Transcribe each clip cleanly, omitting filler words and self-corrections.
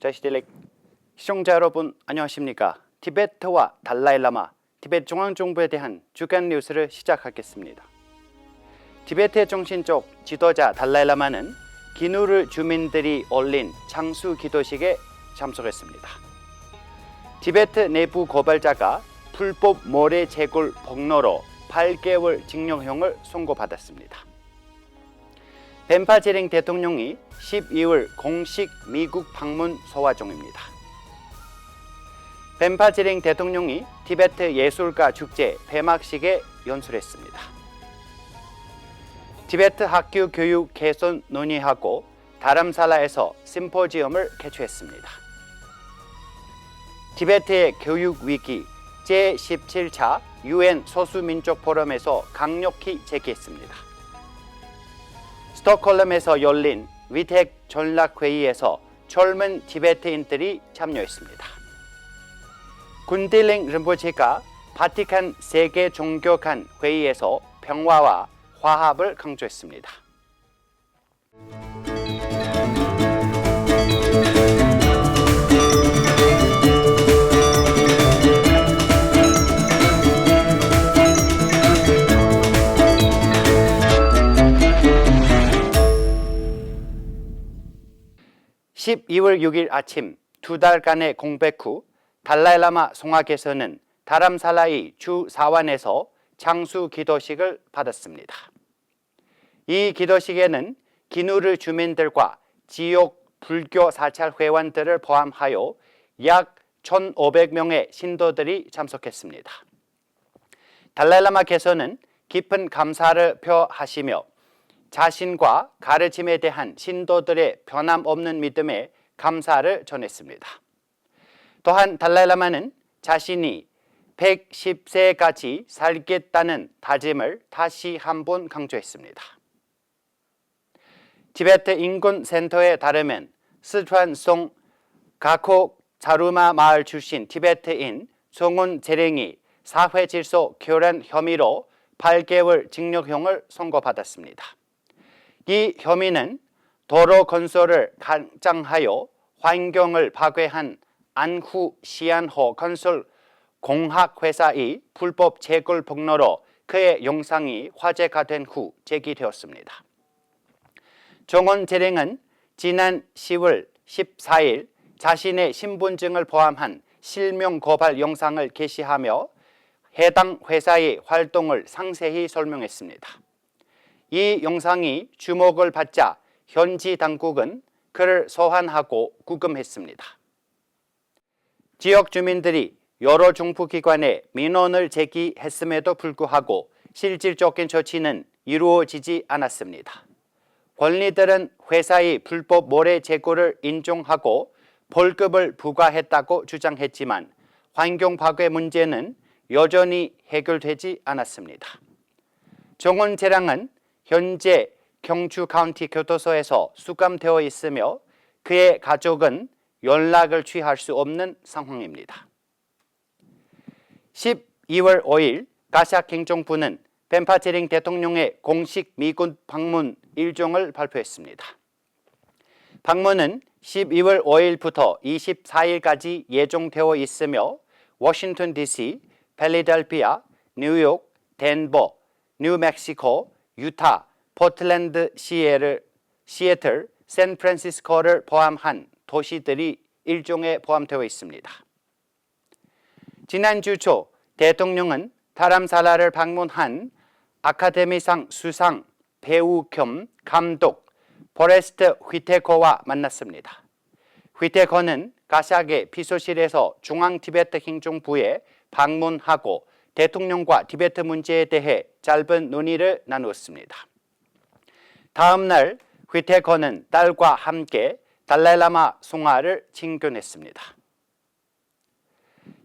자시델렉 시청자 여러분 안녕하십니까? 티베트와 달라이라마, 티베트 중앙정부에 대한 주간 뉴스를 시작하겠습니다. 티베트의 정신적 지도자 달라이라마는 기누르 주민들이 올린 창수 기도식에 참석했습니다. 티베트 내부 고발자가 불법 모래 채굴 폭로로 8개월 징역형을 선고받았습니다. 펜파제링 대통령이 12월 공식 미국 방문 소화 중입니다. 펜파제링 대통령이 티베트 예술가 축제 폐막식에 연설했습니다. 티베트 학교 교육 개선 논의하고 다람살라에서 심포지엄을 개최했습니다. 티베트의 교육 위기 제17차 UN 소수민족 포럼에서 강력히 제기했습니다. 스톡홀름에서 열린 위택 전략회의에서 젊은 티베트인들이 참여했습니다. 군딜링 림보체가 바티칸 세계 종교 간 회의에서 평화와 화합을 강조했습니다. (12월 6일) 아침 2달간의 공백 후 달라이라마 송악에서는 다람살라의 주 사원에서 창수 기도식을 받았습니다. 이 기도식에는 기누르 주민들과 지역 불교 사찰 회원들을 포함하여 약 1,500명의 신도들이 참석했습니다. 달라이라마께서는 깊은 감사를 표하시며 자신과 가르침에 대한 신도들의 변함없는 믿음에 감사를 전했습니다. 또한 달라이라마는 자신이 110세까지 살겠다는 다짐을 다시 한번 강조했습니다. 티베트 인권센터에 따르면 스촨송 가코 자루마 마을 출신 티베트인 송운 제랭이 사회질서 교란 혐의로 8개월 징역형을 선고받았습니다. 이 혐의는 도로 건설을 강장하여 환경을 파괴한 안후 시안호 건설 공학회사의 불법 채굴 폭로로 그의 영상이 화제가 된 후 제기되었습니다. 정원 재랭은 지난 10월 14일 자신의 신분증을 포함한 실명 고발 영상을 게시하며 해당 회사의 활동을 상세히 설명했습니다. 이 영상이 주목을 받자 현지 당국은 그를 소환하고 구금했습니다. 지역 주민들이 여러 정부기관에 민원을 제기했음에도 불구하고 실질적인 조치는 이루어지지 않았습니다. 권리들은 회사의 불법 모래 채굴을 인정하고 벌금을 부과했다고 주장했지만 환경 파괴 문제는 여전히 해결되지 않았습니다. 정원 재량은 현재 경주 카운티 교도소에서 수감되어 있으며 그의 가족은 연락을 취할 수 없는 상황입니다. 12월 5일 가샥 행정부는 펜파제링 대통령의 공식 미국 방문 일정을 발표했습니다. 방문은 12월 5일부터 24일까지 예정되어 있으며 워싱턴 DC, 필라델피아, 뉴욕, 덴버, 뉴멕시코, 유타, 포틀랜드, 시애틀, 샌프란시스코를 포함한 도시들이 일정에 포함되어 있습니다. 지난주 초 대통령은 다람살라를 방문한 아카데미상 수상 배우 겸 감독 포레스트 휘테커와 만났습니다. 휘테커는 가샥의 비서실에서 중앙티베트 행정부에 방문하고 대통령과 티베트 문제에 대해 짧은 논의를 나누었습니다. 다음 날 휘테커는 딸과 함께 달라이라마 송화를 친견했습니다.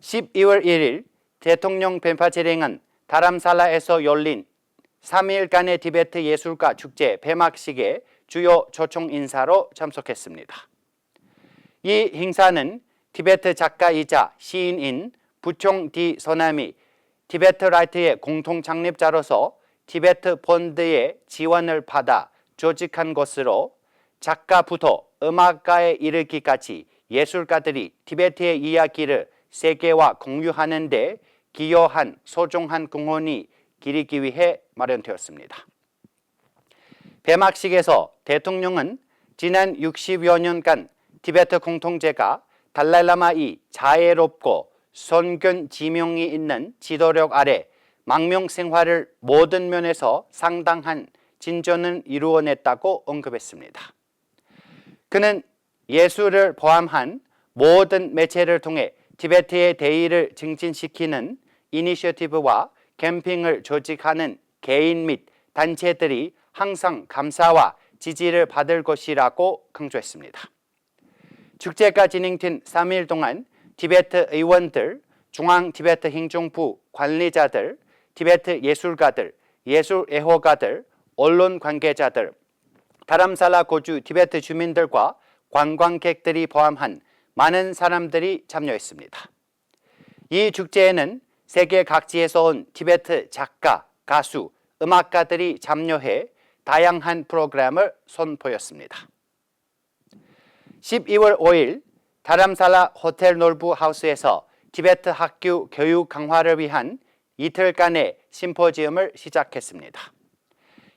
12월 1일 대통령 펜파제링은 다람살라에서 열린 3일간의 티베트 예술가 축제 폐막식에 주요 초청 인사로 참석했습니다. 이 행사는 티베트 작가이자 시인인 부총 디 서남이 티베트 라이트의 공동 창립자로서 티베트 펀드의 지원을 받아 조직한 것으로 작가부터 음악가에 이르기까지 예술가들이 티베트의 이야기를 세계와 공유하는 데 기여한 소중한 공헌이 기리기 위해 마련되었습니다. 폐막식에서 대통령은 지난 60여 년간 티베트 공통체가 달라이라마의 자애롭고 선견 지명이 있는 지도력 아래 망명 생활을 모든 면에서 상당한 진전을 이루어냈다고 언급했습니다. 그는 예술을 포함한 모든 매체를 통해 티베트의 대의를 증진시키는 이니셔티브와 캠핑을 조직하는 개인 및 단체들이 항상 감사와 지지를 받을 것이라고 강조했습니다. 축제가 진행된 3일 동안 티베트 의원들, 중앙 티베트 행정부 관리자들, 티베트 예술가들, 예술 애호가들, 언론 관계자들, 다람살라 거주 티베트 주민들과 관광객들이 포함한 많은 사람들이 참여했습니다. 이 축제에는 세계 각지에서 온 티베트 작가, 가수, 음악가들이 참여해 다양한 프로그램을 선보였습니다. 12월 5일 다람살라 호텔 놀부 하우스에서 티베트 학교 교육 강화를 위한 이틀간의 심포지엄을 시작했습니다.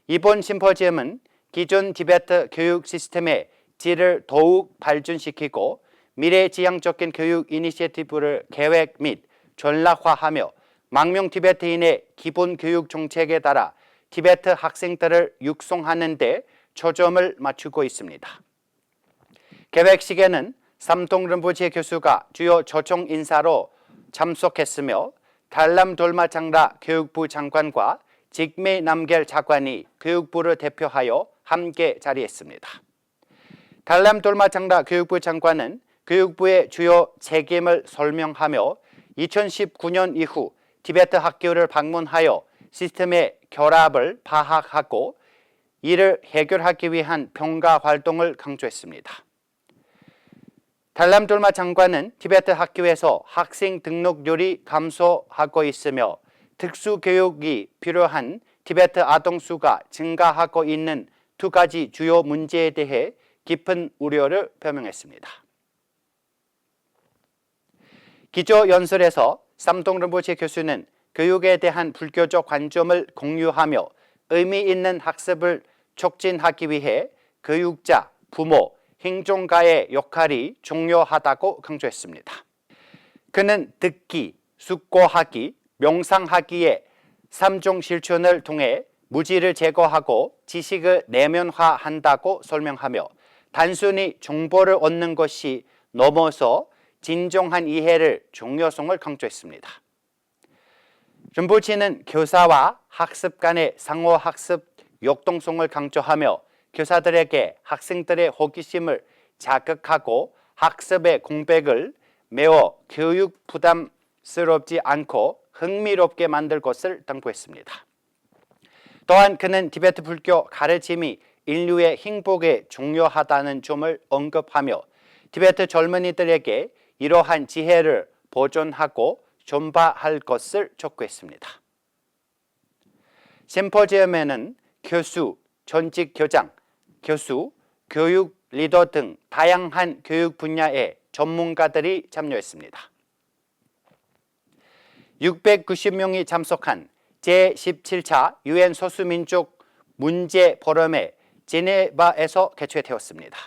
이번 심포지엄은 기존 티베트 교육 시스템의 질을 더욱 발전시키고 미래지향적인 교육 이니셔티브를 계획 및 전략화하며 망명 티베트인의 기본 교육 정책에 따라 티베트 학생들을 육성하는 데 초점을 맞추고 있습니다. 개회식에는 삼통 림보체 교수가 주요 초청 인사로 참석했으며 달람 돌마 장라 교육부 장관과 직메 남겔 장관이 교육부를 대표하여 함께 자리했습니다. 달람 돌마 장라 교육부 장관은 교육부의 주요 책임을 설명하며 2019년 이후 티베트 학교를 방문하여 시스템의 결합을 파악하고 이를 해결하기 위한 평가 활동을 강조했습니다. 달람 돌마 장관은 티베트 학교에서 학생 등록률이 감소하고 있으며 특수교육이 필요한 티베트 아동 수가 증가하고 있는 두 가지 주요 문제에 대해 깊은 우려를 표명했습니다. 기조연설에서 삼통 림보체 교수는 교육에 대한 불교적 관점을 공유하며 의미 있는 학습을 촉진하기 위해 교육자, 부모, 행정가의 역할이 중요하다고 강조했습니다. 그는 듣기, 숙고하기, 명상하기의 3종 실천을 통해 무지를 제거하고 지식을 내면화한다고 설명하며 단순히 정보를 얻는 것이 넘어서 진정한 이해를 중요성을 강조했습니다. 림보체는 교사와 학습 간의 상호학습 역동성을 강조하며 교사들에게 학생들의 호기심을 자극하고 학습의 공백을 메워 교육 부담스럽지 않고 흥미롭게 만들 것을 당부했습니다. 또한 그는 티베트 불교 가르침이 인류의 행복에 중요하다는 점을 언급하며 티베트 젊은이들에게 이러한 지혜를 보존하고 전파할 것을 촉구했습니다. 심포지엄에는 교수, 전직 교장, 교수, 교육 리더 등 다양한 교육 분야의 전문가들이 참여했습니다. 690명이 참석한 제17차 유엔 소수민족 문제 포럼에 제네바에서 개최되었습니다.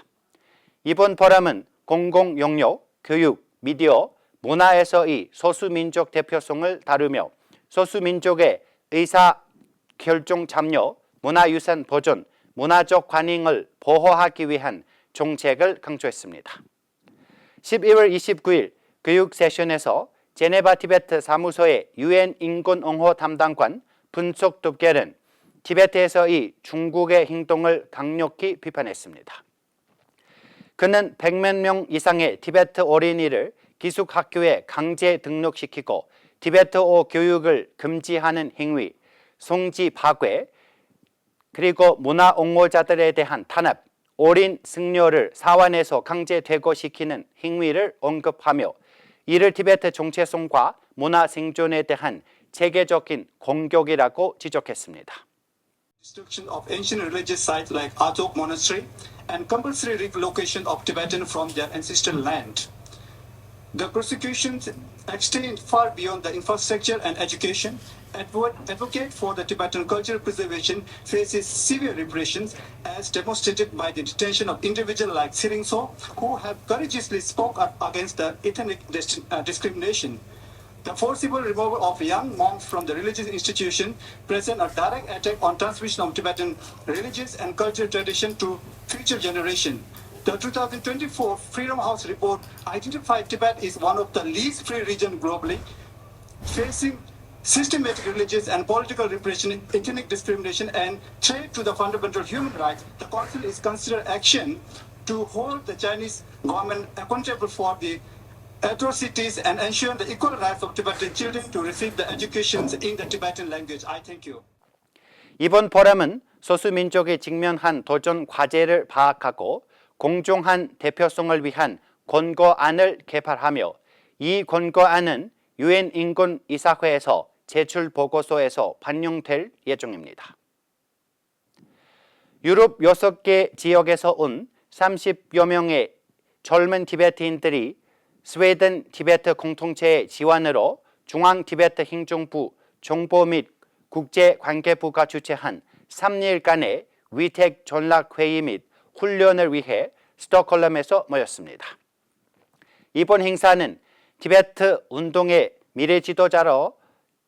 이번 포럼은 공공 영역, 교육, 미디어, 문화에서의 소수민족 대표성을 다루며 소수민족의 의사결정 참여, 문화유산 보존, 문화적 관행을 보호하기 위한 정책을 강조했습니다. 11월 29일 교육 세션에서 제네바 티베트 사무소의 유엔 인권옹호 담당관 분속 둡겔은 티베트에서의 중국의 행동을 강력히 비판했습니다. 그는 100만 명 이상의 티베트 어린이를 기숙학교에 강제 등록시키고 티베트어 교육을 금지하는 행위, 성지 파괴, 그리고 문화 옹호자들에 대한 탄압, 어린 승려를 사원에서 강제 퇴거시키는 행위를 언급하며 이를 티베트 정체성과 문화 생존에 대한 체계적인 공격이라고 지적했습니다. Destruction of ancient religious sites like Atok Monastery and compulsory relocation of Tibetans from their ancestral land. The persecutions extend far beyond the infrastructure and education. Advocate for the Tibetan cultural preservation faces severe repressions as demonstrated by the detention of individuals like Siring So, who have courageously spoke up against the ethnic discrimination. The forcible removal of young monks from the religious institution present a direct attack on transmission of Tibetan religious and cultural tradition to future generations. The 2024 Freedom House report identified Tibet as one of the least free regions globally, facing systematic religious and political repression, ethnic discrimination, and threat to the fundamental human rights. The Council is considering action to hold the Chinese government accountable for the atrocities and ensure the equal rights of Tibetan children to receive the education in the Tibetan language. I thank you. 이번 포럼은 소수민족이 직면한 도전 과제를 파악하고 공정한 대표성을 위한 권고안을 개발하며 이 권고안은 유엔 인권 이사회에서 제출 보고서에서 반영될 예정입니다. 유럽 6개 지역에서 온 30여 명의 젊은 티베트인들이 스웨덴 티베트 공동체의 지원으로 중앙 티베트 행정부 정보 및 국제관계부가 주최한 3일간의 위택 전략회의 및 훈련을 위해 스톡홀름에서 모였습니다. 이번 행사는 티베트 운동의 미래 지도자로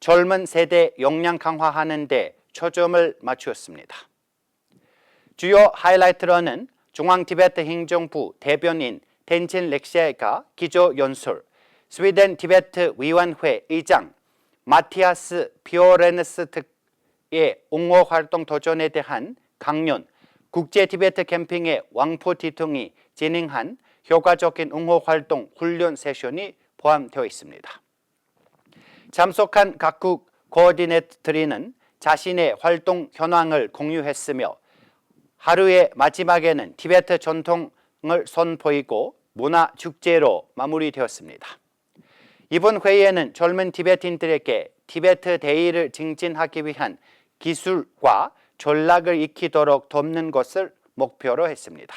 젊은 세대 역량 강화하는 데 초점을 맞추었습니다. 주요 하이라이트로는 중앙 티베트 행정부 대변인 텐친 렉시아가 기조 연설, 스웨덴 티베트 위원회 의장 마티아스 피오레네스 특의 옹호 활동 도전에 대한 강연, 국제 티베트 캠핑의 왕포티 등이 진행한 효과적인 옹호 활동 훈련 세션이 포함되어 있습니다. 참석한 각국 코어디네이터들은 자신의 활동 현황을 공유했으며 하루의 마지막에는 티베트 전통을 선보이고 문화 축제로 마무리되었습니다. 이번 회의에는 젊은 티베트인들에게 티베트 대의를 증진하기 위한 기술과 전략을 익히도록 돕는 것을 목표로 했습니다.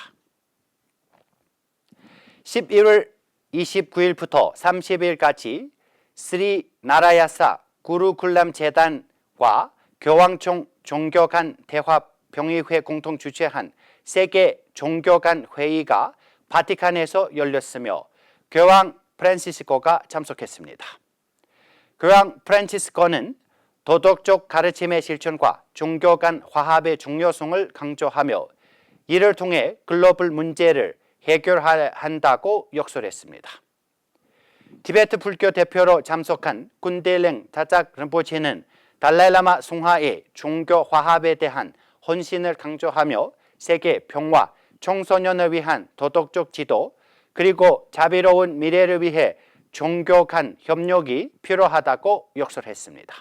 11월 29일부터 30일까지 스리 나라야사 구루쿨람 재단과 교황청 종교 간 대화 병의회 공동 주최한 세계 종교 간 회의가 바티칸에서 열렸으며 교황 프란시스코가 참석했습니다. 교황 프란시스코는 도덕적 가르침의 실천과 종교 간 화합의 중요성을 강조하며 이를 통해 글로벌 문제를 해결해야 한다고 역설했습니다. 티베트 불교 대표로 참석한 군델랭 다작 rinpoche는 달라이라마 숭하의 종교 화합에 대한 헌신을 강조하며 세계 평화, 청소년을 위한 도덕적 지도, 그리고 자비로운 미래를 위해 종교 간 협력이 필요하다고 역설했습니다.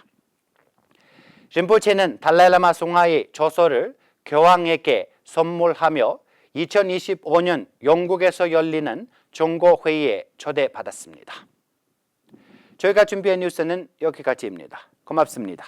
rinpoche는 달라이라마 숭하의 저서를 교황에게 선물하며 2025년 영국에서 열리는 종고회의에 초대받았습니다. 저희가 준비한 뉴스는 여기까지입니다. 고맙습니다.